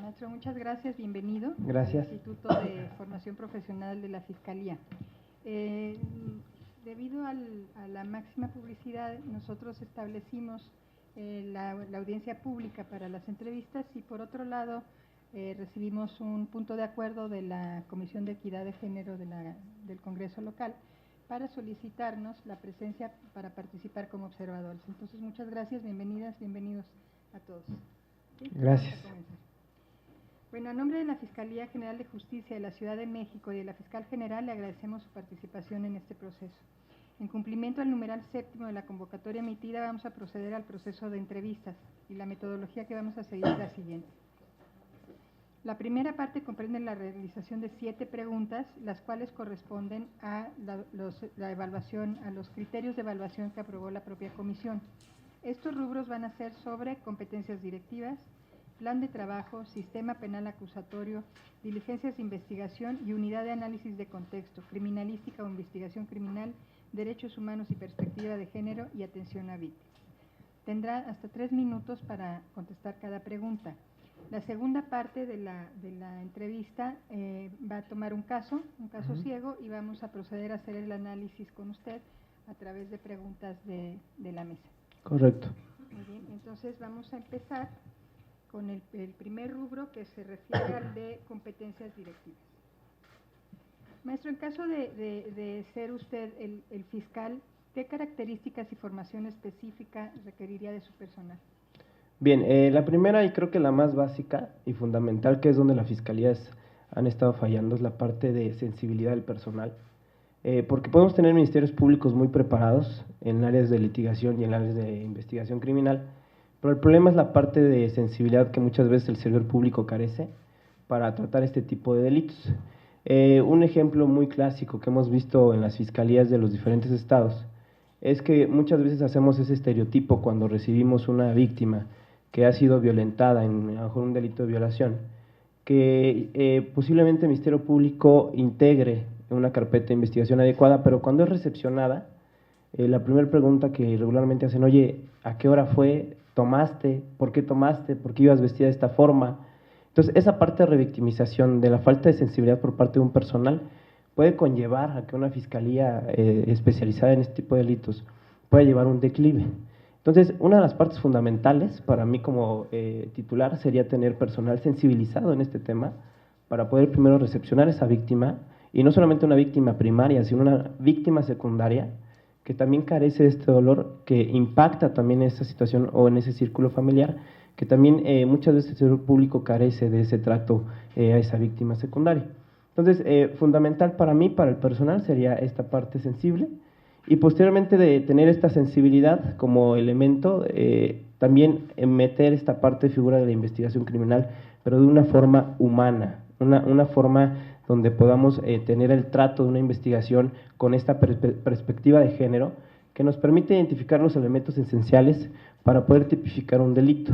Maestro, muchas gracias, bienvenido. Gracias. Al Instituto de Formación Profesional de la Fiscalía. Debido a la máxima publicidad, nosotros establecimos la audiencia pública para las entrevistas y, por otro lado, recibimos un punto de acuerdo de la Comisión de Equidad de Género del Congreso local para solicitarnos la presencia para participar como observadores. Entonces, muchas gracias, bienvenidas, bienvenidos a todos. ¿Sí? Gracias. Bueno, a nombre de la Fiscalía General de Justicia de la Ciudad de México y de la Fiscal General, le agradecemos su participación en este proceso. En cumplimiento al numeral 7º de la convocatoria emitida, vamos a proceder al proceso de entrevistas y la metodología que vamos a seguir es la siguiente. La primera parte comprende la realización de 7 preguntas, las cuales corresponden a la evaluación, a los criterios de evaluación que aprobó la propia comisión. Estos rubros van a ser sobre competencias directivas, plan de trabajo, sistema penal acusatorio, diligencias de investigación y unidad de análisis de contexto, criminalística o investigación criminal, derechos humanos y perspectiva de género y atención a víctimas. Tendrá hasta 3 minutos para contestar cada pregunta. La segunda parte de la entrevista va a tomar un caso ciego, y vamos a proceder a hacer el análisis con usted a través de preguntas de la mesa. Correcto. Muy bien, entonces vamos a empezar con el primer rubro, que se refiere al de competencias directivas. Maestro, en caso de ser usted el fiscal, ¿qué características y formación específica requeriría de su personal? Bien, la primera y creo que la más básica y fundamental, que es donde las fiscalías han estado fallando, es la parte de sensibilidad del personal. Porque podemos tener ministerios públicos muy preparados en áreas de litigación y en áreas de investigación criminal, pero el problema es la parte de sensibilidad que muchas veces el servidor público carece para tratar este tipo de delitos. Un ejemplo muy clásico que hemos visto en las fiscalías de los diferentes estados es que muchas veces hacemos ese estereotipo cuando recibimos una víctima que ha sido violentada en a lo mejor un delito de violación, que posiblemente el Ministerio Público integre una carpeta de investigación adecuada, pero cuando es recepcionada, la primera pregunta que regularmente hacen, oye, ¿a qué hora fue? ¿Tomaste? ¿Por qué tomaste? ¿Por qué ibas vestida de esta forma? Entonces, esa parte de revictimización, de la falta de sensibilidad por parte de un personal, puede conllevar a que una fiscalía especializada en este tipo de delitos pueda llevar un declive. Entonces, una de las partes fundamentales para mí como titular sería tener personal sensibilizado en este tema para poder primero recepcionar a esa víctima, y no solamente una víctima primaria, sino una víctima secundaria que también carece de este dolor, que impacta también en esta situación o en ese círculo familiar, que también muchas veces el sector público carece de ese trato a esa víctima secundaria. Entonces, fundamental para mí, para el personal, sería esta parte sensible, y posteriormente de tener esta sensibilidad como elemento, también meter esta parte de figura de la investigación criminal, pero de una forma humana, una forma donde podamos tener el trato de una investigación con esta perspectiva de género, que nos permite identificar los elementos esenciales para poder tipificar un delito,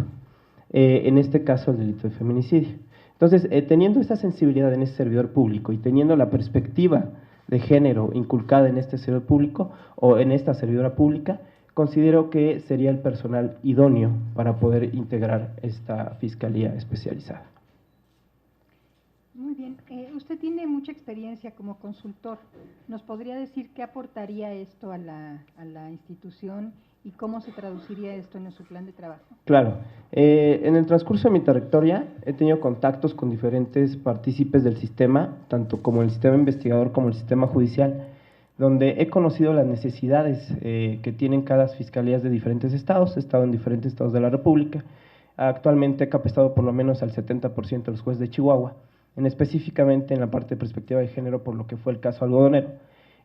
en este caso el delito de feminicidio. Entonces, teniendo esta sensibilidad en este servidor público y teniendo la perspectiva de género inculcada en este servidor público o en esta servidora pública, considero que sería el personal idóneo para poder integrar esta fiscalía especializada. Muy bien, usted tiene mucha experiencia como consultor. ¿Nos podría decir qué aportaría esto a la institución y cómo se traduciría esto en su plan de trabajo? Claro, en el transcurso de mi trayectoria he tenido contactos con diferentes partícipes del sistema, tanto como el sistema investigador como el sistema judicial, donde he conocido las necesidades que tienen cada fiscalías de diferentes estados. He estado en diferentes estados de la República. Actualmente he capacitado por lo menos al 70% de los jueces de Chihuahua, específicamente en la parte de perspectiva de género, por lo que fue el caso algodonero.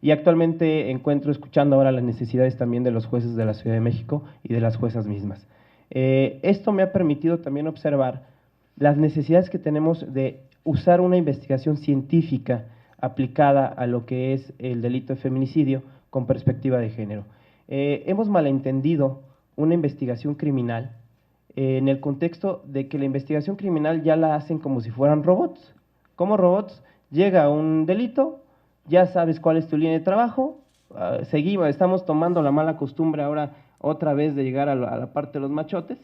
Y actualmente escuchando ahora las necesidades también de los jueces de la Ciudad de México y de las juezas mismas. Esto me ha permitido también observar las necesidades que tenemos de usar una investigación científica aplicada a lo que es el delito de feminicidio con perspectiva de género. Hemos malentendido una investigación criminal en el contexto de que la investigación criminal ya la hacen como si fueran robots. Como robots, llega un delito, ya sabes cuál es tu línea de trabajo, estamos tomando la mala costumbre ahora otra vez de llegar a la parte de los machotes,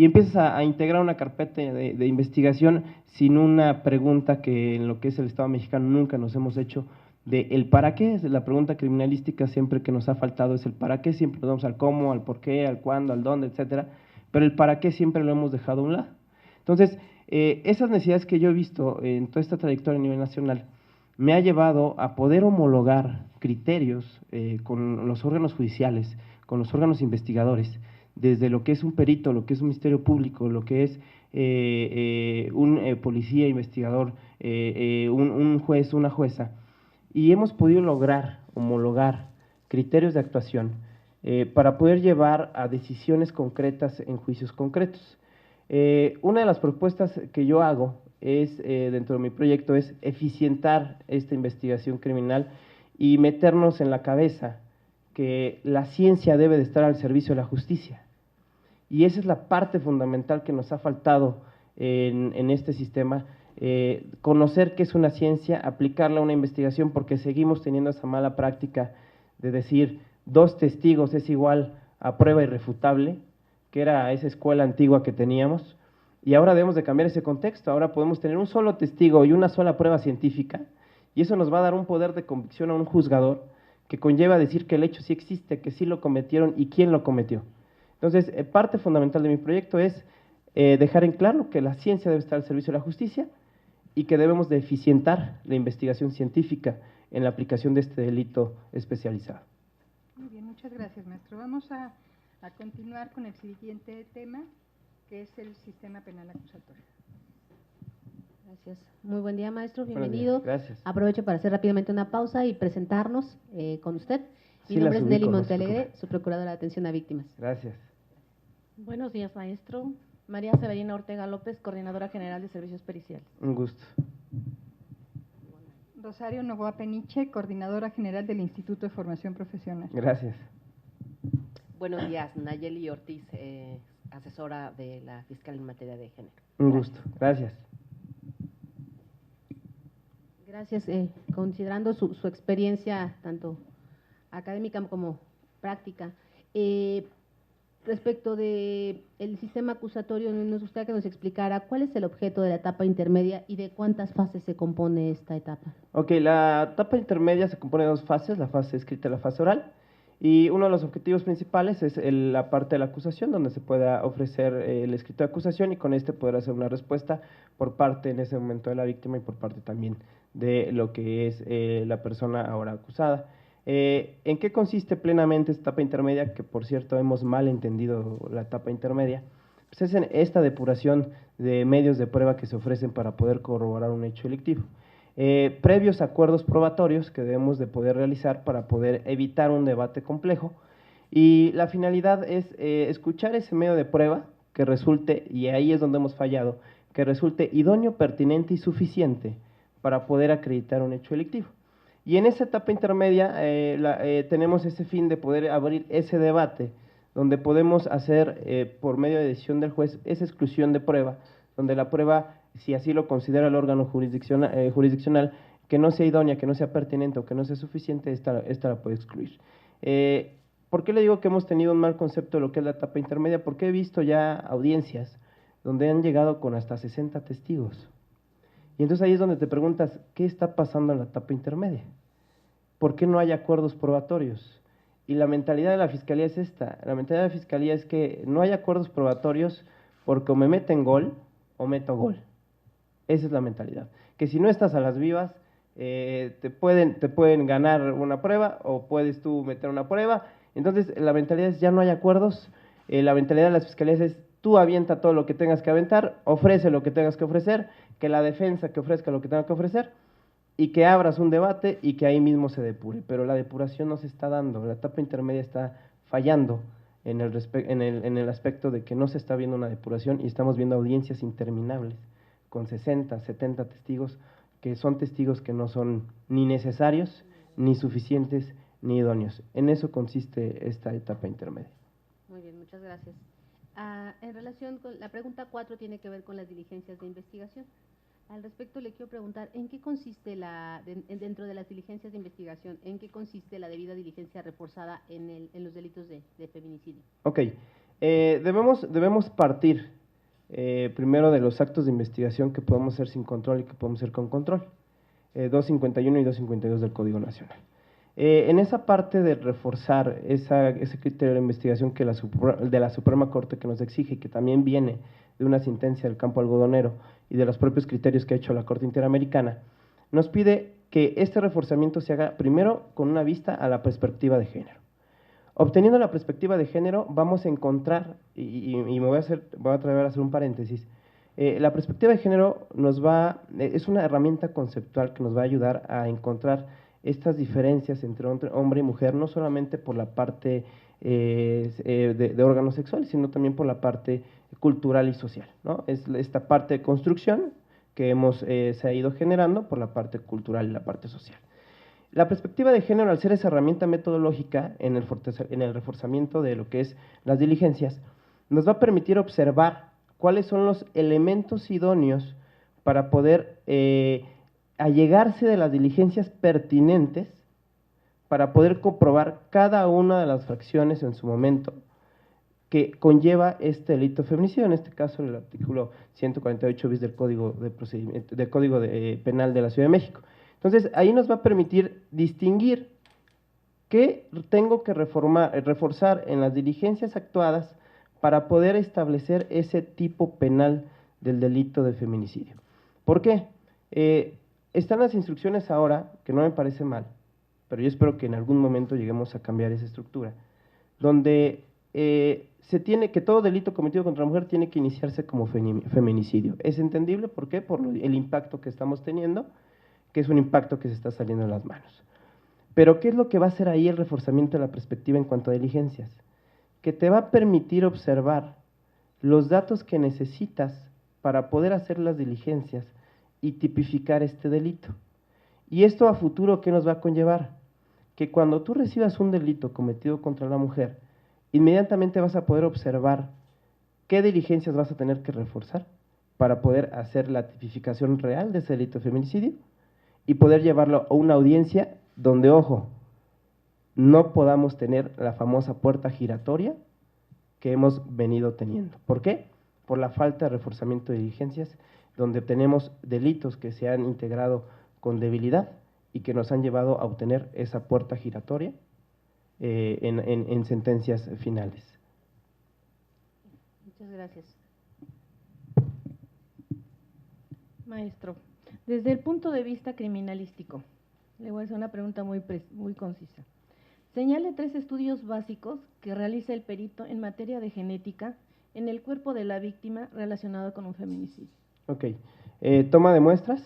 y empiezas a integrar una carpeta de investigación sin una pregunta que en lo que es el Estado mexicano nunca nos hemos hecho, de el para qué. La pregunta criminalística siempre que nos ha faltado es el para qué, siempre nos vamos al cómo, al por qué, al cuándo, al dónde, etcétera, pero el para qué siempre lo hemos dejado a un lado. Entonces, esas necesidades que yo he visto en toda esta trayectoria a nivel nacional me ha llevado a poder homologar criterios con los órganos judiciales, con los órganos investigadores, desde lo que es un perito, lo que es un ministerio público, lo que es un policía investigador, un juez, una jueza, y hemos podido lograr homologar criterios de actuación para poder llevar a decisiones concretas en juicios concretos. Una de las propuestas que yo hago es, dentro de mi proyecto, es eficientar esta investigación criminal y meternos en la cabeza que la ciencia debe de estar al servicio de la justicia. Y esa es la parte fundamental que nos ha faltado en este sistema, conocer qué es una ciencia, aplicarla a una investigación, porque seguimos teniendo esa mala práctica de decir 2 testigos es igual a prueba irrefutable, que era esa escuela antigua que teníamos, y ahora debemos de cambiar ese contexto. Ahora podemos tener un solo testigo y una sola prueba científica, y eso nos va a dar un poder de convicción a un juzgador que conlleva a decir que el hecho sí existe, que sí lo cometieron y quién lo cometió. Entonces, parte fundamental de mi proyecto es dejar en claro que la ciencia debe estar al servicio de la justicia y que debemos de eficientar la investigación científica en la aplicación de este delito especializado. Muy bien, muchas gracias, maestro. Vamos a continuar con el siguiente tema, que es el sistema penal acusatorio. Gracias. Muy buen día, maestro. Bienvenido. Gracias. Aprovecho para hacer rápidamente una pausa y presentarnos con usted. Mi Sí, nombre es las Nelly ubico, no se Montealegre, preocupe. su procuradora de atención a víctimas. Gracias. Buenos días, maestro. María Severina Ortega López, Coordinadora General de Servicios Periciales. Un gusto. Rosario Novoa Peniche, Coordinadora General del Instituto de Formación Profesional. Gracias. Buenos días, Nayeli Ortiz, asesora de la fiscal en materia de género. Un gusto. Gracias. Gracias. Considerando su experiencia, tanto académica como práctica, respecto de el sistema acusatorio, nos gustaría que nos explicara cuál es el objeto de la etapa intermedia y de cuántas fases se compone esta etapa. Ok, la etapa intermedia se compone de 2 fases, la fase escrita y la fase oral. Y uno de los objetivos principales es la parte de la acusación, donde se pueda ofrecer el escrito de acusación y con este poder hacer una respuesta por parte en ese momento de la víctima y por parte también de lo que es la persona ahora acusada. ¿En qué consiste plenamente esta etapa intermedia? Que por cierto hemos mal entendido la etapa intermedia. Pues es en esta depuración de medios de prueba que se ofrecen para poder corroborar un hecho delictivo. Previos acuerdos probatorios que debemos de poder realizar para poder evitar un debate complejo, y la finalidad es escuchar ese medio de prueba que resulte, y ahí es donde hemos fallado, que resulte idóneo, pertinente y suficiente para poder acreditar un hecho delictivo. Y en esa etapa intermedia tenemos ese fin de poder abrir ese debate, donde podemos hacer, por medio de decisión del juez, esa exclusión de prueba, donde la prueba, si así lo considera el órgano jurisdiccional, que no sea idónea, que no sea pertinente o que no sea suficiente, esta la puede excluir. ¿Por qué le digo que hemos tenido un mal concepto de lo que es la etapa intermedia? Porque he visto ya audiencias donde han llegado con hasta 60 testigos. Y entonces ahí es donde te preguntas, ¿qué está pasando en la etapa intermedia? ¿Por qué no hay acuerdos probatorios? Y la mentalidad de la Fiscalía es esta, la mentalidad de la Fiscalía es que no hay acuerdos probatorios porque o me meten gol o meto gol. Esa es la mentalidad. Que si no estás a las vivas, te pueden ganar una prueba o puedes tú meter una prueba. Entonces la mentalidad es ya no hay acuerdos, la mentalidad de las Fiscalías es tú avienta todo lo que tengas que aventar, ofrece lo que tengas que ofrecer, que la defensa que ofrezca lo que tenga que ofrecer, y que abras un debate y que ahí mismo se depure. Pero la depuración no se está dando, la etapa intermedia está fallando en el aspecto de que no se está viendo una depuración y estamos viendo audiencias interminables con 60, 70 testigos, que son testigos que no son ni necesarios, ni suficientes, ni idóneos. En eso consiste esta etapa intermedia. Muy bien, muchas gracias. En relación con la pregunta 4 tiene que ver con las diligencias de investigación. Al respecto le quiero preguntar, ¿en qué consiste dentro de las diligencias de investigación, en qué consiste la debida diligencia reforzada en los delitos de feminicidio? Ok, Debemos partir primero de los actos de investigación que podemos hacer sin control y que podemos hacer con control, 251 y 252 del Código Nacional. En esa parte de reforzar ese criterio de investigación que de la Suprema Corte que nos exige y que también viene de una sentencia del campo algodonero y de los propios criterios que ha hecho la Corte Interamericana, nos pide que este reforzamiento se haga primero con una vista a la perspectiva de género. Obteniendo la perspectiva de género, vamos a encontrar, y me voy a atrever a hacer un paréntesis, la perspectiva de género es una herramienta conceptual que nos va a ayudar a encontrar estas diferencias entre hombre y mujer, no solamente por la parte de órganos sexuales, sino también por la parte cultural y social, ¿no? Es esta parte de construcción que se ha ido generando por la parte cultural y la parte social. La perspectiva de género, al ser esa herramienta metodológica en el reforzamiento de lo que es las diligencias, nos va a permitir observar cuáles son los elementos idóneos para poder allegarse de las diligencias pertinentes para poder comprobar cada una de las fracciones en su momento que conlleva este delito de feminicidio, en este caso el artículo 148 bis del Código Penal de la Ciudad de México. Entonces, ahí nos va a permitir distinguir qué tengo que reforzar en las diligencias actuadas para poder establecer ese tipo penal del delito de feminicidio. ¿Por qué? Están las instrucciones ahora, que no me parece mal, pero yo espero que en algún momento lleguemos a cambiar esa estructura, donde se tiene que todo delito cometido contra la mujer tiene que iniciarse como feminicidio. Es entendible, ¿por qué? Por el impacto que estamos teniendo, que es un impacto que se está saliendo de las manos. Pero, ¿qué es lo que va a hacer ahí el reforzamiento de la perspectiva en cuanto a diligencias? Que te va a permitir observar los datos que necesitas para poder hacer las diligencias y tipificar este delito. Y esto a futuro, ¿qué nos va a conllevar? Que cuando tú recibas un delito cometido contra la mujer, inmediatamente vas a poder observar qué diligencias vas a tener que reforzar para poder hacer la tipificación real de ese delito de feminicidio y poder llevarlo a una audiencia donde, ojo, no podamos tener la famosa puerta giratoria que hemos venido teniendo. ¿Por qué? Por la falta de reforzamiento de diligencias, donde tenemos delitos que se han integrado con debilidad y que nos han llevado a obtener esa puerta giratoria en sentencias finales. Muchas gracias. Maestro, desde el punto de vista criminalístico, le voy a hacer una pregunta muy concisa. Señale 3 estudios básicos que realiza el perito en materia de genética en el cuerpo de la víctima relacionado con un feminicidio. Ok. Toma de muestras,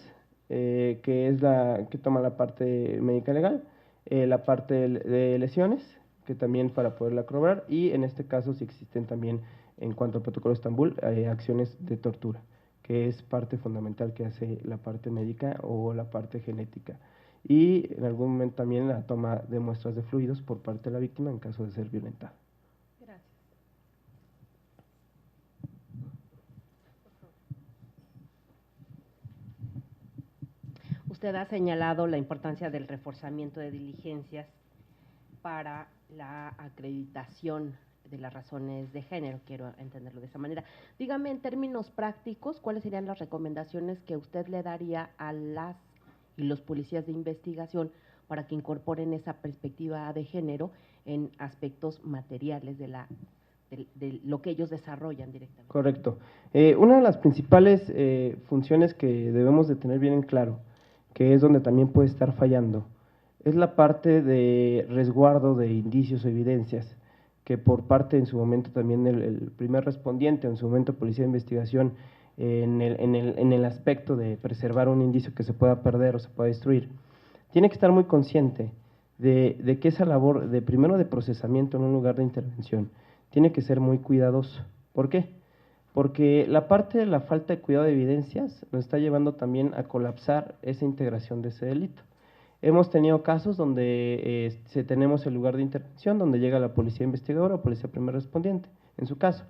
que es que toma la parte médica legal, la parte de lesiones, que también para poderla corroborar, y en este caso si existen también, en cuanto al protocolo de Estambul, acciones de tortura, que es parte fundamental que hace la parte médica o la parte genética. Y en algún momento también la toma de muestras de fluidos por parte de la víctima en caso de ser violentada. Gracias. Usted ha señalado la importancia del reforzamiento de diligencias para la acreditación de las razones de género, quiero entenderlo de esa manera. Dígame en términos prácticos, ¿cuáles serían las recomendaciones que usted le daría a las y los policías de investigación para que incorporen esa perspectiva de género en aspectos materiales de lo que ellos desarrollan directamente? Correcto. Una de las principales funciones que debemos de tener bien en claro, que es donde también puede estar fallando, es la parte de resguardo de indicios o evidencias, que por parte en su momento también el primer respondiente, en su momento policía de investigación, en el aspecto de preservar un indicio que se pueda perder o se pueda destruir, tiene que estar muy consciente de que esa labor primero de procesamiento en un lugar de intervención tiene que ser muy cuidadoso. ¿Por qué? Porque la parte de la falta de cuidado de evidencias nos está llevando también a colapsar esa integración de ese delito. Hemos tenido casos donde tenemos el lugar de intervención, donde llega la policía investigadora o policía primer respondiente, en su caso,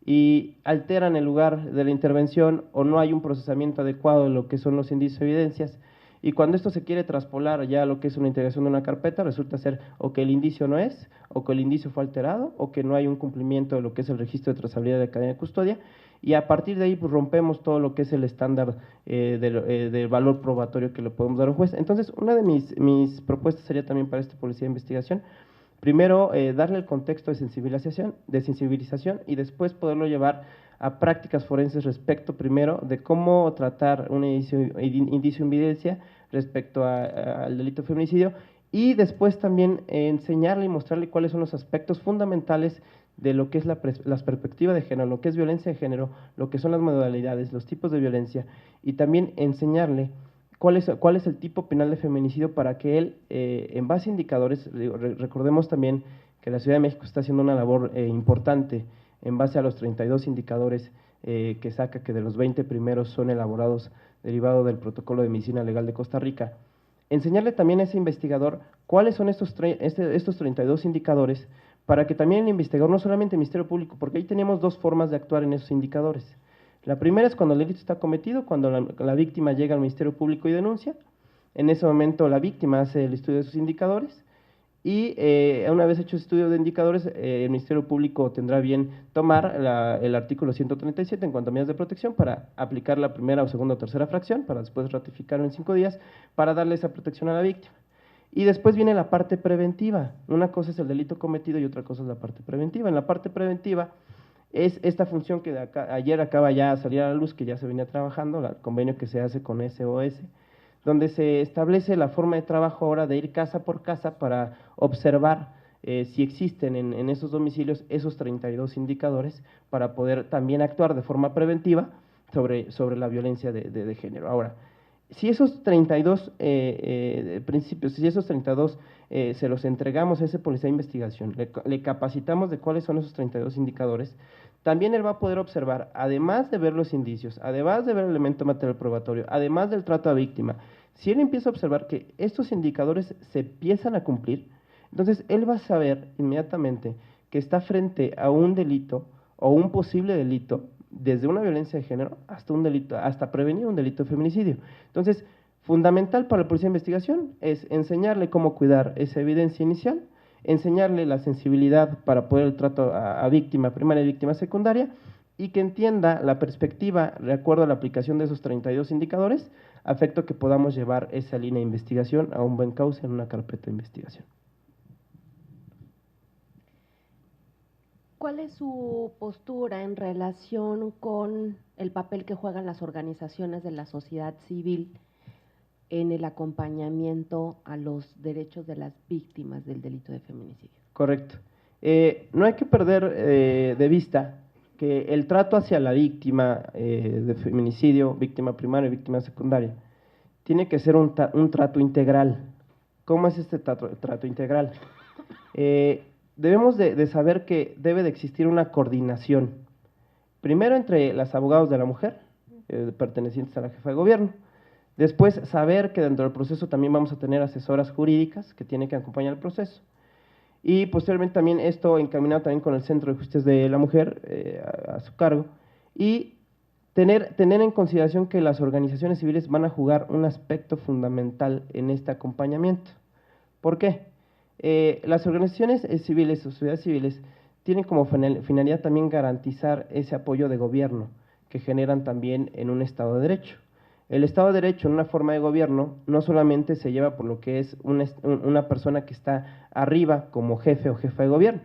y alteran el lugar de la intervención o no hay un procesamiento adecuado de lo que son los indicios de evidencias, y cuando esto se quiere traspolar ya a lo que es una integración de una carpeta, resulta ser o que el indicio no es, o que el indicio fue alterado, o que no hay un cumplimiento de lo que es el registro de trazabilidad de cadena de custodia, y a partir de ahí pues, rompemos todo lo que es el estándar del valor probatorio que le podemos dar a un juez. Entonces, una de mis propuestas sería también para esta policía de investigación, primero, darle el contexto de sensibilización y después poderlo llevar a prácticas forenses respecto, primero, de cómo tratar un indicio de evidencia respecto al delito de feminicidio y después también enseñarle y mostrarle cuáles son los aspectos fundamentales de lo que es la perspectiva de género, lo que es violencia de género, lo que son las modalidades, los tipos de violencia y también enseñarle cuál es el tipo penal de feminicidio para que él, en base a indicadores, recordemos también que la Ciudad de México está haciendo una labor importante en base a los 32 indicadores que saca, que de los 20 primeros son elaborados derivado del Protocolo de Medicina Legal de Costa Rica, enseñarle también a ese investigador cuáles son estos 32 indicadores para que también el investigador, no solamente el Ministerio Público, porque ahí tenemos dos formas de actuar en esos indicadores. La primera es cuando el delito está cometido, cuando la víctima llega al Ministerio Público y denuncia. En ese momento la víctima hace el estudio de sus indicadores y una vez hecho el estudio de indicadores, el Ministerio Público tendrá bien tomar el artículo 137 en cuanto a medidas de protección para aplicar la primera o segunda o tercera fracción, para después ratificarlo en 5 días, para darle esa protección a la víctima. Y después viene la parte preventiva. Una cosa es el delito cometido y otra cosa es la parte preventiva. En la parte preventiva es esta función que ayer acaba ya de salir a la luz, que ya se venía trabajando, el convenio que se hace con SOS, donde se establece la forma de trabajo ahora de ir casa por casa para observar si existen en esos domicilios esos 32 indicadores para poder también actuar de forma preventiva sobre la violencia de género. Ahora, si esos 32 principios, si esos 32 se los entregamos a ese policía de investigación, le capacitamos de cuáles son esos 32 indicadores, también él va a poder observar, además de ver los indicios, además de ver el elemento material probatorio, además del trato a víctima, si él empieza a observar que estos indicadores se empiezan a cumplir, entonces él va a saber inmediatamente que está frente a un delito o un posible delito, desde una violencia de género hasta un delito, hasta prevenir un delito de feminicidio. Entonces, fundamental para la policía de investigación es enseñarle cómo cuidar esa evidencia inicial, enseñarle la sensibilidad para poder el trato a víctima primaria y víctima secundaria, y que entienda la perspectiva, de acuerdo a la aplicación de esos 32 indicadores, a efecto que podamos llevar esa línea de investigación a un buen cauce en una carpeta de investigación. ¿Cuál es su postura en relación con el papel que juegan las organizaciones de la sociedad civil en el acompañamiento a los derechos de las víctimas del delito de feminicidio? Correcto. No hay que perder de vista que el trato hacia la víctima de feminicidio, víctima primaria y víctima secundaria, tiene que ser un trato integral. ¿Cómo es este trato integral? Debemos de saber que debe de existir una coordinación, primero entre los abogados de la mujer, pertenecientes a la jefa de gobierno, después saber que dentro del proceso también vamos a tener asesoras jurídicas que tienen que acompañar el proceso, y posteriormente también esto encaminado también con el Centro de Justicia de la Mujer a su cargo, y tener en consideración que las organizaciones civiles van a jugar un aspecto fundamental en este acompañamiento. ¿Por qué? Las organizaciones civiles o sociedades civiles tienen como finalidad también garantizar ese apoyo de gobierno que generan también en un Estado de Derecho. El Estado de Derecho en una forma de gobierno no solamente se lleva por lo que es una persona que está arriba como jefe o jefa de gobierno,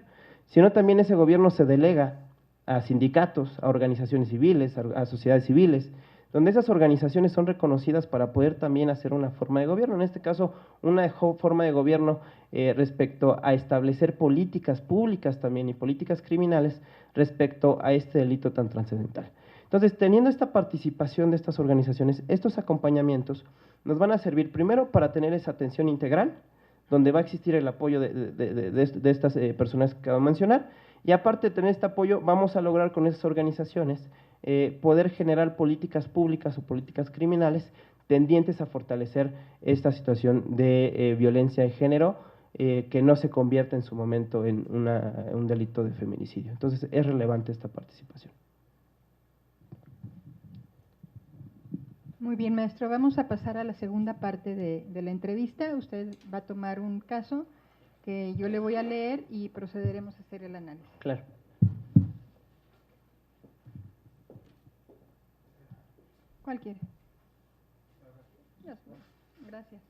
sino también ese gobierno se delega a sindicatos, a organizaciones civiles, a sociedades civiles, donde esas organizaciones son reconocidas para poder también hacer una forma de gobierno, en este caso una forma de gobierno respecto a establecer políticas públicas también y políticas criminales respecto a este delito tan trascendental. Entonces, teniendo esta participación de estas organizaciones, estos acompañamientos nos van a servir primero para tener esa atención integral, donde va a existir el apoyo de estas personas que acabo de mencionar, y aparte de tener este apoyo, vamos a lograr con esas organizaciones poder generar políticas públicas o políticas criminales tendientes a fortalecer esta situación de violencia de género que no se convierta en su momento en un delito de feminicidio. Entonces, es relevante esta participación. Muy bien, maestro. Vamos a pasar a la segunda parte de la entrevista. Usted va a tomar un caso que yo le voy a leer y procederemos a hacer el análisis. Claro. ¿Cuál quiere? Gracias.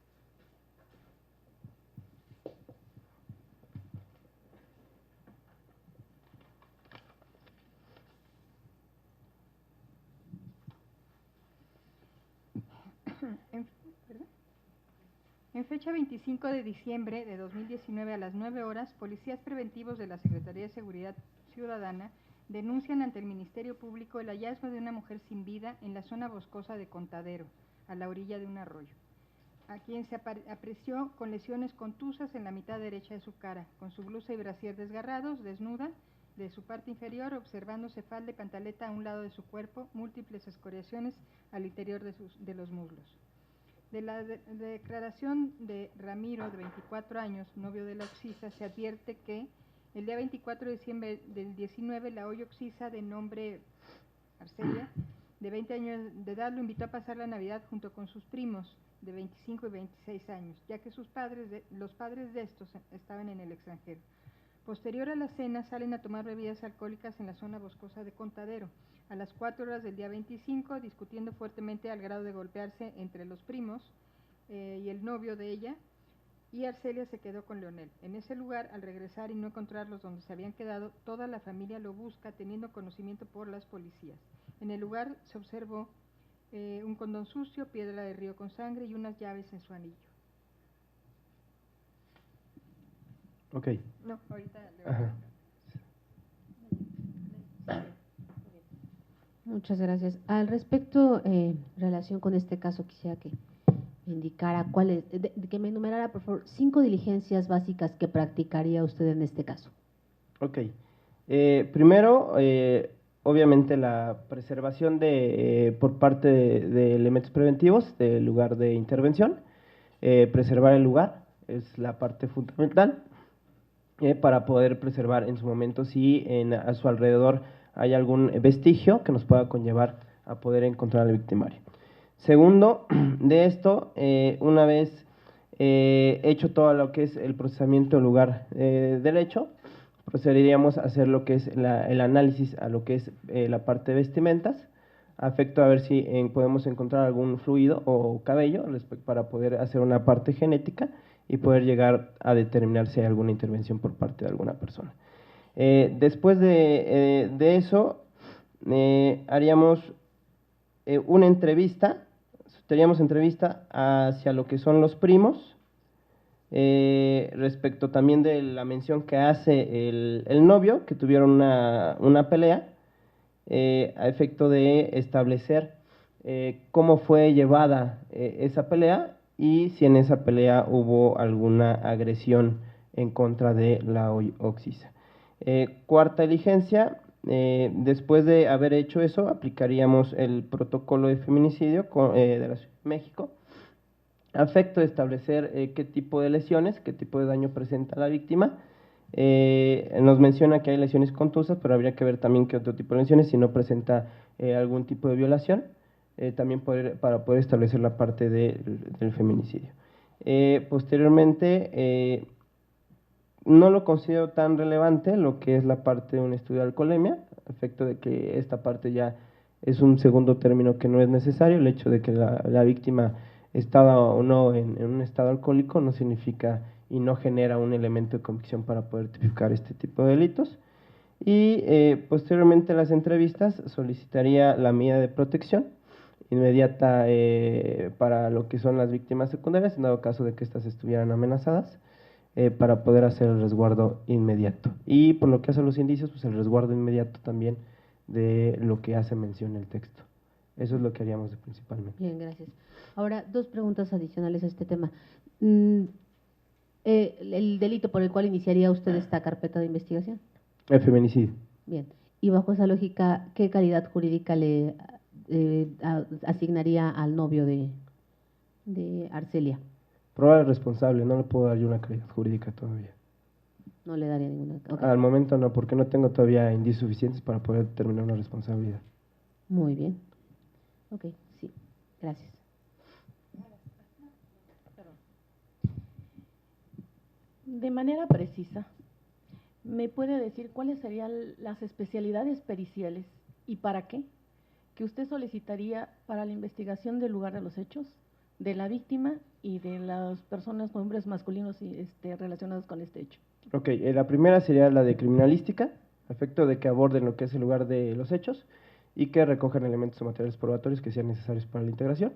En fecha 25 de diciembre de 2019 a las 9 horas, policías preventivos de la Secretaría de Seguridad Ciudadana denuncian ante el Ministerio Público el hallazgo de una mujer sin vida en la zona boscosa de Contadero, a la orilla de un arroyo, a quien se apreció con lesiones contusas en la mitad derecha de su cara, con su blusa y brasier desgarrados, desnuda de su parte inferior, observándose falda y pantaleta a un lado de su cuerpo, múltiples escoriaciones al interior de los muslos. De la declaración de Ramiro, de 24 años, novio de la occisa, se advierte que el día 24 de diciembre del 19, la hoy occisa, de nombre Arcelia, de 20 años de edad, lo invitó a pasar la Navidad junto con sus primos de 25 y 26 años, ya que los padres de estos estaban en el extranjero. Posterior a la cena, salen a tomar bebidas alcohólicas en la zona boscosa de Contadero. A las 4 horas del día 25, discutiendo fuertemente al grado de golpearse entre los primos y el novio de ella, y Arcelia se quedó con Leonel. En ese lugar, al regresar y no encontrarlos donde se habían quedado, toda la familia lo busca, teniendo conocimiento por las policías. En el lugar se observó un condón sucio, piedra de río con sangre y unas llaves en su anillo. Ok. No, ahorita le voy a Ajá. Muchas gracias. Al respecto, relación con este caso, quisiera que me indicara que me enumerara, por favor, 5 diligencias básicas que practicaría usted en este caso. Ok. Primero, obviamente la preservación por parte de elementos preventivos del lugar de intervención. Preservar el lugar es la parte fundamental para poder preservar en su momento si a su alrededor hay algún vestigio que nos pueda conllevar a poder encontrar al victimario. Segundo, de esto, una vez hecho todo lo que es el procesamiento del lugar del hecho, procederíamos a hacer lo que es el análisis a lo que es la parte de vestimentas, a efecto a ver si podemos encontrar algún fluido o cabello para poder hacer una parte genética y poder llegar a determinar si hay alguna intervención por parte de alguna persona. Después de eso, haríamos una entrevista, teníamos entrevista hacia lo que son los primos, respecto también de la mención que hace el novio, que tuvieron una pelea, a efecto de establecer cómo fue llevada esa pelea y si en esa pelea hubo alguna agresión en contra de la occisa. Cuarta diligencia, después de haber hecho eso, aplicaríamos el protocolo de feminicidio de la Ciudad de México, a efecto de establecer qué tipo de lesiones, qué tipo de daño presenta la víctima. Nos menciona que hay lesiones contusas, pero habría que ver también qué otro tipo de lesiones, si no presenta algún tipo de violación, también para poder establecer la parte del feminicidio. Posteriormente, no lo considero tan relevante lo que es la parte de un estudio de alcoholemia, a efecto de que esta parte ya es un segundo término que no es necesario. El hecho de que la víctima estaba o no en un estado alcohólico no significa y no genera un elemento de convicción para poder tipificar este tipo de delitos. Y posteriormente a las entrevistas solicitaría la medida de protección inmediata para lo que son las víctimas secundarias, en dado caso de que éstas estuvieran amenazadas, para poder hacer el resguardo inmediato. Y por lo que hace a los indicios, pues el resguardo inmediato también de lo que hace mención el texto. Eso es lo que haríamos principalmente. Bien, gracias. Ahora, 2 preguntas adicionales a este tema. ¿El delito por el cual iniciaría usted esta carpeta de investigación? El feminicidio. Bien. Y bajo esa lógica, ¿qué calidad jurídica le asignaría al novio de Arcelia? Probable responsable, no le puedo dar yo una calidad jurídica todavía. No le daría ninguna. Okay. Al momento no, porque no tengo todavía indicios suficientes para poder determinar una responsabilidad. Muy bien. Ok, sí. Gracias. De manera precisa, ¿me puede decir cuáles serían las especialidades periciales y para qué que usted solicitaría para la investigación del lugar de los hechos, de la víctima y de las personas, hombres masculinos relacionados con este hecho? Ok, la primera sería la de criminalística, a efecto de que aborden lo que es el lugar de los hechos y que recojan elementos o materiales probatorios que sean necesarios para la integración.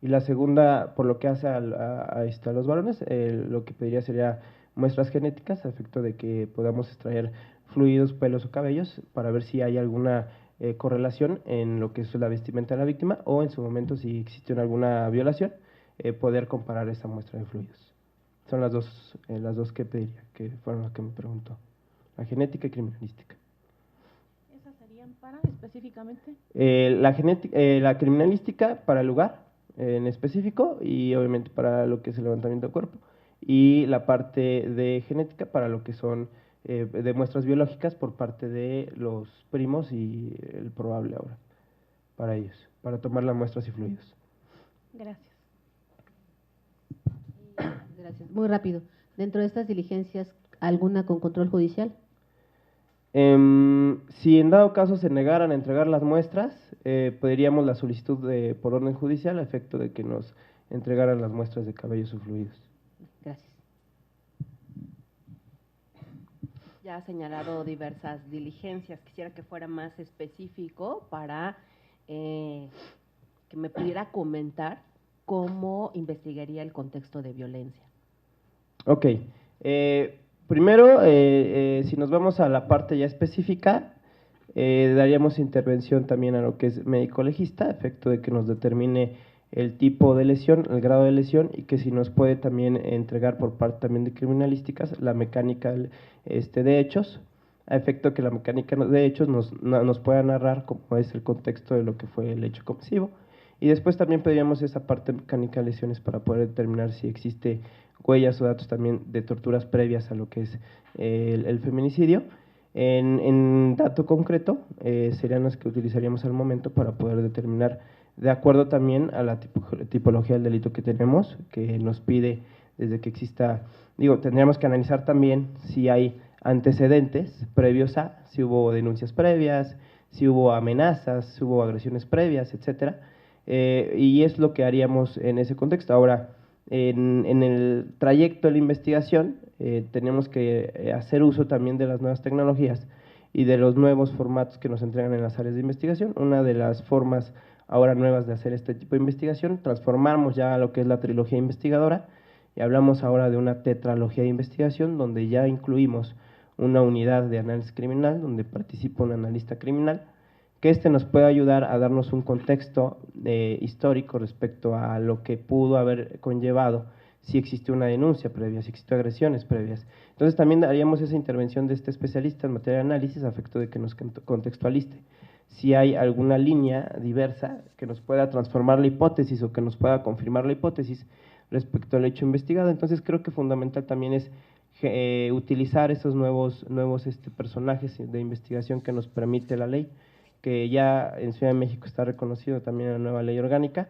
Y la segunda, por lo que hace a los varones, lo que pediría sería muestras genéticas, a efecto de que podamos extraer fluidos, pelos o cabellos para ver si hay alguna correlación en lo que es la vestimenta de la víctima o en su momento si existe alguna violación, poder comparar esa muestra de fluidos. Son las dos que pediría, que fueron las que me preguntó, la genética y criminalística. ¿Esas serían para específicamente? La criminalística para el lugar en específico y obviamente para lo que es el levantamiento de cuerpo, y la parte de genética para lo que son de muestras biológicas por parte de los primos y el probable ahora, para ellos, para tomar las muestras y fluidos. Gracias. Gracias. Muy rápido. Dentro de estas diligencias, ¿alguna con control judicial? Si en dado caso se negaran a entregar las muestras, pediríamos la solicitud por orden judicial a efecto de que nos entregaran las muestras de cabellos o fluidos. Gracias. Ya ha señalado diversas diligencias. Quisiera que fuera más específico para que me pudiera comentar cómo investigaría el contexto de violencia. Ok. Primero, si nos vamos a la parte ya específica, daríamos intervención también a lo que es médico legista, a efecto de que nos determine el tipo de lesión, el grado de lesión, y que si nos puede también entregar por parte también de criminalísticas la mecánica de hechos, a efecto que la mecánica de hechos nos pueda narrar cómo es el contexto de lo que fue el hecho comisivo. Y después también pediríamos esa parte mecánica de lesiones para poder determinar si existe huellas o datos también de torturas previas a lo que es el feminicidio. En dato concreto, serían las que utilizaríamos al momento para poder determinar, de acuerdo también a la tipología del delito que tenemos, que nos pide desde que exista, tendríamos que analizar también si hay antecedentes previos si hubo denuncias previas, si hubo amenazas, si hubo agresiones previas, etcétera, y es lo que haríamos en ese contexto. Ahora, en el trayecto de la investigación, tenemos que hacer uso también de las nuevas tecnologías y de los nuevos formatos que nos entregan en las áreas de investigación. Una de las formas ahora nuevas de hacer este tipo de investigación, transformamos ya lo que es la trilogía investigadora y hablamos ahora de una tetralogía de investigación donde ya incluimos una unidad de análisis criminal donde participa un analista criminal, que nos puede ayudar a darnos un contexto histórico respecto a lo que pudo haber conllevado si existe una denuncia previa, si existen agresiones previas. Entonces también haríamos esa intervención de este especialista en materia de análisis a efecto de que nos contextualice si hay alguna línea diversa que nos pueda transformar la hipótesis o que nos pueda confirmar la hipótesis respecto al hecho investigado. Entonces creo que fundamental también es utilizar esos nuevos personajes de investigación que nos permite la ley, que ya en Ciudad de México está reconocido también en la nueva ley orgánica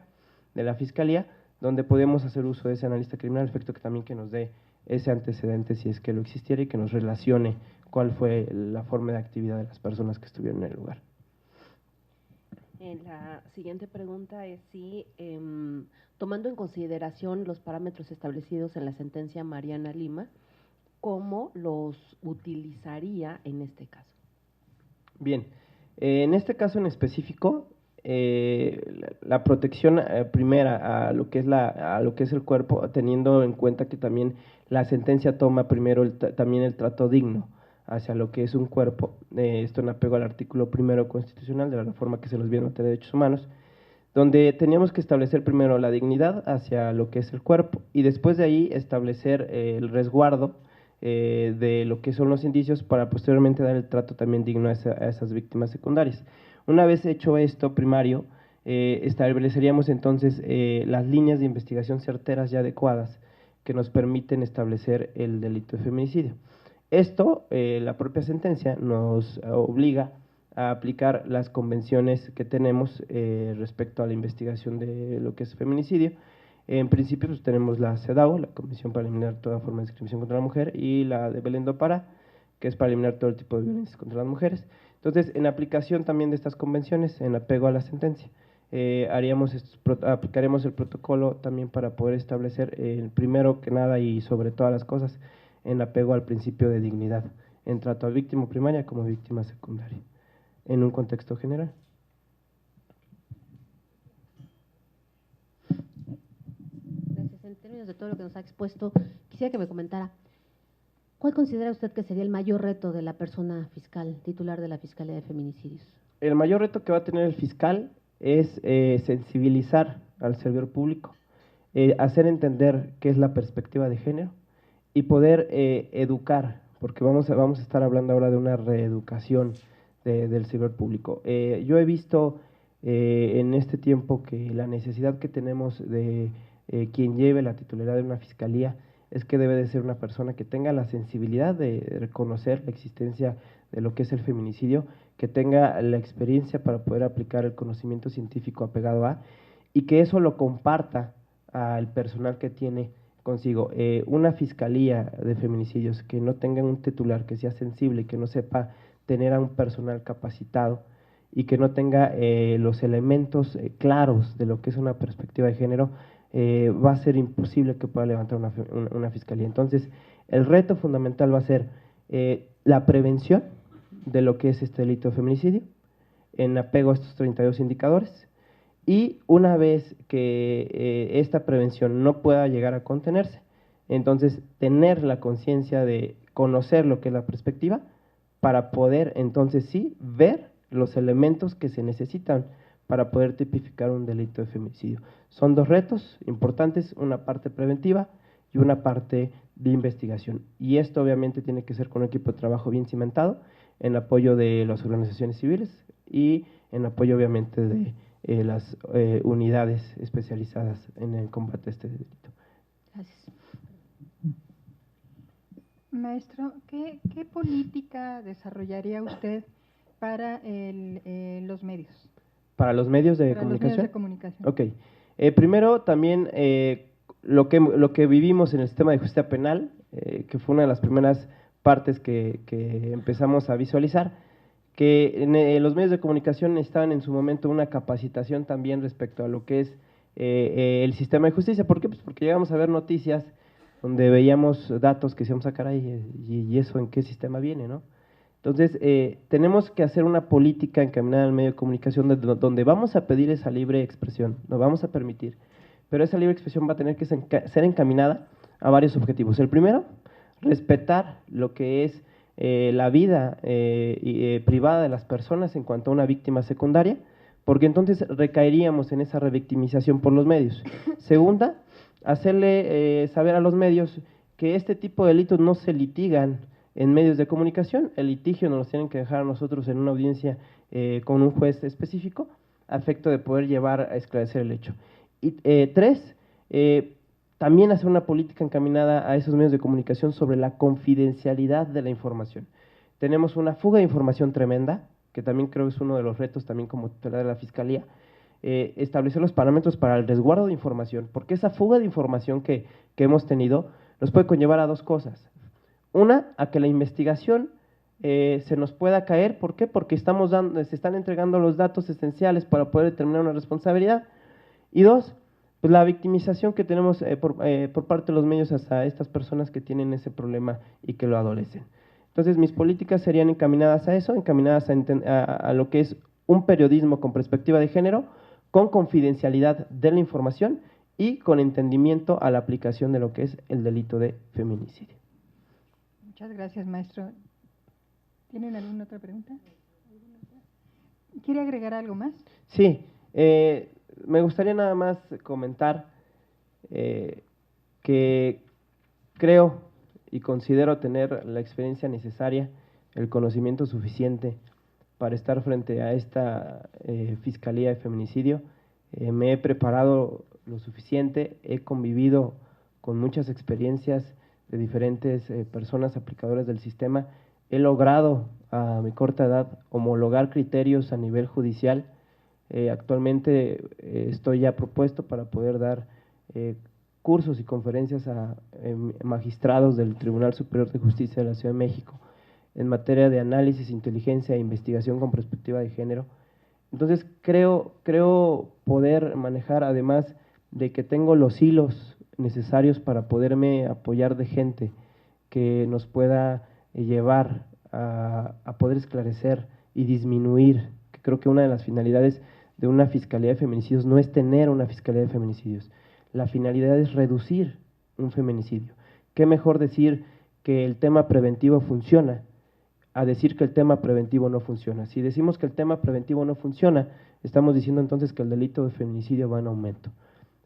de la Fiscalía, donde podemos hacer uso de ese analista criminal, efecto que también que nos dé ese antecedente si es que lo existiera y que nos relacione cuál fue la forma de actividad de las personas que estuvieron en el lugar. La siguiente pregunta es si, tomando en consideración los parámetros establecidos en la sentencia Mariana Lima, ¿cómo los utilizaría en este caso? Bien, en este caso en específico, la protección primera a lo que es el cuerpo, teniendo en cuenta que también la sentencia toma primero también el trato digno hacia lo que es un cuerpo, esto en apego al artículo 1 constitucional de la reforma que se nos viene en materia de derechos humanos, donde teníamos que establecer primero la dignidad hacia lo que es el cuerpo y después de ahí establecer el resguardo de lo que son los indicios para posteriormente dar el trato también digno a esas víctimas secundarias. Una vez hecho esto primario, estableceríamos entonces las líneas de investigación certeras y adecuadas que nos permiten establecer el delito de feminicidio. Esto, la propia sentencia nos obliga a aplicar las convenciones que tenemos respecto a la investigación de lo que es feminicidio. En principio pues, tenemos la CEDAW, la Convención para eliminar toda forma de discriminación contra la mujer, y la de Belén do Pará, que es para eliminar todo tipo de violencia contra las mujeres. Entonces, en aplicación también de estas convenciones, en apego a la sentencia, aplicaremos el protocolo también para poder establecer, primero que nada y sobre todas las cosas, en apego al principio de dignidad, en trato a víctima primaria como víctima secundaria, en un contexto general. Gracias. En términos de todo lo que nos ha expuesto, quisiera que me comentara, ¿cuál considera usted que sería el mayor reto de la persona fiscal, titular de la Fiscalía de Feminicidios? El mayor reto que va a tener el fiscal es sensibilizar al servidor público, hacer entender qué es la perspectiva de género y poder educar, porque vamos a estar hablando ahora de una reeducación del servidor público. Yo he visto en este tiempo que la necesidad que tenemos de quien lleve la titularidad de una fiscalía es que debe de ser una persona que tenga la sensibilidad de reconocer la existencia de lo que es el feminicidio, que tenga la experiencia para poder aplicar el conocimiento científico apegado a, y que eso lo comparta al personal que tiene consigo. Una fiscalía de feminicidios que no tenga un titular que sea sensible y que no sepa tener a un personal capacitado y que no tenga los elementos claros de lo que es una perspectiva de género, va a ser imposible que pueda levantar una fiscalía. Entonces, el reto fundamental va a ser la prevención de lo que es este delito de feminicidio, en apego a estos 32 indicadores, y una vez que esta prevención no pueda llegar a contenerse, entonces tener la conciencia de conocer lo que es la perspectiva para poder entonces sí ver los elementos que se necesitan para poder tipificar un delito de feminicidio. Son dos retos importantes, una parte preventiva y una parte de investigación. Y esto obviamente tiene que ser con un equipo de trabajo bien cimentado, en apoyo de las organizaciones civiles y en apoyo obviamente de las unidades especializadas en el combate a este delito. Gracias. Maestro, ¿qué política desarrollaría usted para los medios? Para los medios de Para comunicación. los medios de comunicación. Ok. Primero también lo que vivimos en el sistema de justicia penal, que fue una de las primeras partes que empezamos a visualizar, que los medios de comunicación necesitaban en su momento una capacitación también respecto a lo que es el sistema de justicia. ¿Por qué? Pues porque llegamos a ver noticias donde veíamos datos que decíamos, caray, ¿y eso en qué sistema viene, no? Entonces, tenemos que hacer una política encaminada al medio de comunicación donde vamos a pedir esa libre expresión, lo vamos a permitir, pero esa libre expresión va a tener que ser encaminada a varios objetivos. El primero, respetar lo que es la vida privada de las personas en cuanto a una víctima secundaria, porque entonces recaeríamos en esa revictimización por los medios. Segunda, hacerle saber a los medios que este tipo de delitos no se litigan en medios de comunicación, el litigio nos lo tienen que dejar a nosotros en una audiencia con un juez específico, a efecto de poder llevar a esclarecer el hecho. Y tres, también hacer una política encaminada a esos medios de comunicación sobre la confidencialidad de la información. Tenemos una fuga de información tremenda, que también creo que es uno de los retos también como titular de la Fiscalía, establecer los parámetros para el resguardo de información, porque esa fuga de información que hemos tenido nos puede conllevar a dos cosas. Una, a que la investigación se nos pueda caer. ¿Por qué? Porque se están entregando los datos esenciales para poder determinar una responsabilidad. Y dos, pues la victimización que tenemos por parte de los medios hacia estas personas que tienen ese problema y que lo adolecen. Entonces, mis políticas serían encaminadas a eso, encaminadas a lo que es un periodismo con perspectiva de género, con confidencialidad de la información y con entendimiento a la aplicación de lo que es el delito de feminicidio. Muchas gracias, maestro. ¿Tienen alguna otra pregunta? ¿Quiere agregar algo más? Sí, me gustaría nada más comentar que creo y considero tener la experiencia necesaria, el conocimiento suficiente para estar frente a esta Fiscalía de Feminicidio. Me he preparado lo suficiente, he convivido con muchas experiencias de diferentes personas aplicadoras del sistema, he logrado a mi corta edad homologar criterios a nivel judicial. Actualmente estoy ya propuesto para poder dar cursos y conferencias a magistrados del Tribunal Superior de Justicia de la Ciudad de México en materia de análisis, inteligencia e investigación con perspectiva de género. Entonces creo poder manejar, además de que tengo los hilos necesarios para poderme apoyar de gente que nos pueda llevar a poder esclarecer y disminuir, que creo que una de las finalidades de una fiscalía de feminicidios no es tener una fiscalía de feminicidios, la finalidad es reducir un feminicidio. ¿Qué mejor decir que el tema preventivo funciona a decir que el tema preventivo no funciona? Si decimos que el tema preventivo no funciona, estamos diciendo entonces que el delito de feminicidio va en aumento.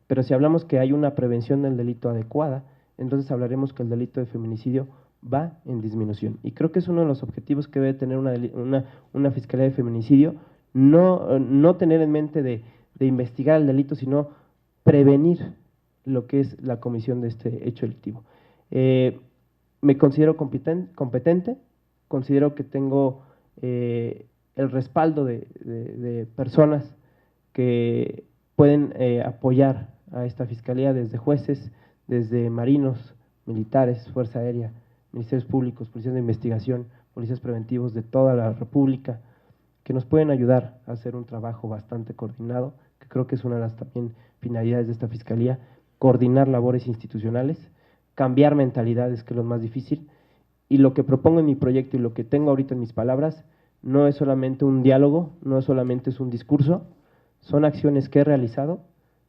Pero si hablamos que hay una prevención del delito adecuada, entonces hablaremos que el delito de feminicidio va en disminución. Y creo que es uno de los objetivos que debe tener una fiscalía de feminicidio, no tener en mente de investigar el delito, sino prevenir lo que es la comisión de este hecho delictivo. Me considero competente, considero que tengo el respaldo de personas que pueden apoyar a esta fiscalía, desde jueces, desde marinos, militares, Fuerza Aérea, ministerios públicos, policías de investigación, policías preventivos de toda la República, que nos pueden ayudar a hacer un trabajo bastante coordinado, que creo que es una de las también finalidades de esta fiscalía, coordinar labores institucionales, cambiar mentalidades, que es lo más difícil, y lo que propongo en mi proyecto y lo que tengo ahorita en mis palabras no es solamente un diálogo, no solamente es un discurso, son acciones que he realizado,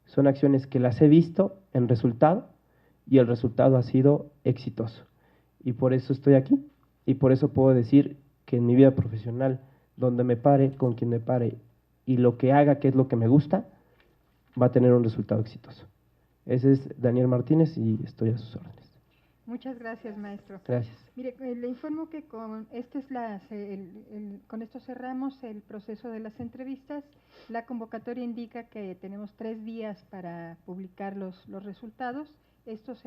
son acciones que las he visto en resultado y el resultado ha sido exitoso. Y por eso estoy aquí y por eso puedo decir que en mi vida profesional, donde me pare, con quien me pare y lo que haga, que es lo que me gusta, va a tener un resultado exitoso. Ese es Daniel Martínez y estoy a sus órdenes. Muchas gracias, maestro. Gracias. Mire, le informo que con con esto cerramos el proceso de las entrevistas. La convocatoria indica que tenemos 3 días para publicar los resultados. Estos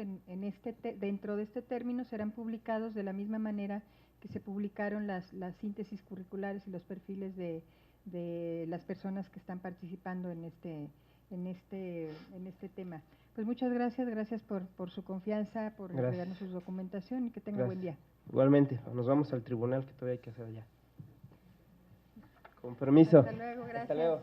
dentro de este término serán publicados de la misma manera que se publicaron las síntesis curriculares y los perfiles de las personas que están participando en este tema. Pues muchas gracias por su confianza, por entregarnos su documentación y que tenga buen día. Igualmente, nos vamos al tribunal que todavía hay que hacer allá. Con permiso. Hasta luego, gracias. Hasta luego.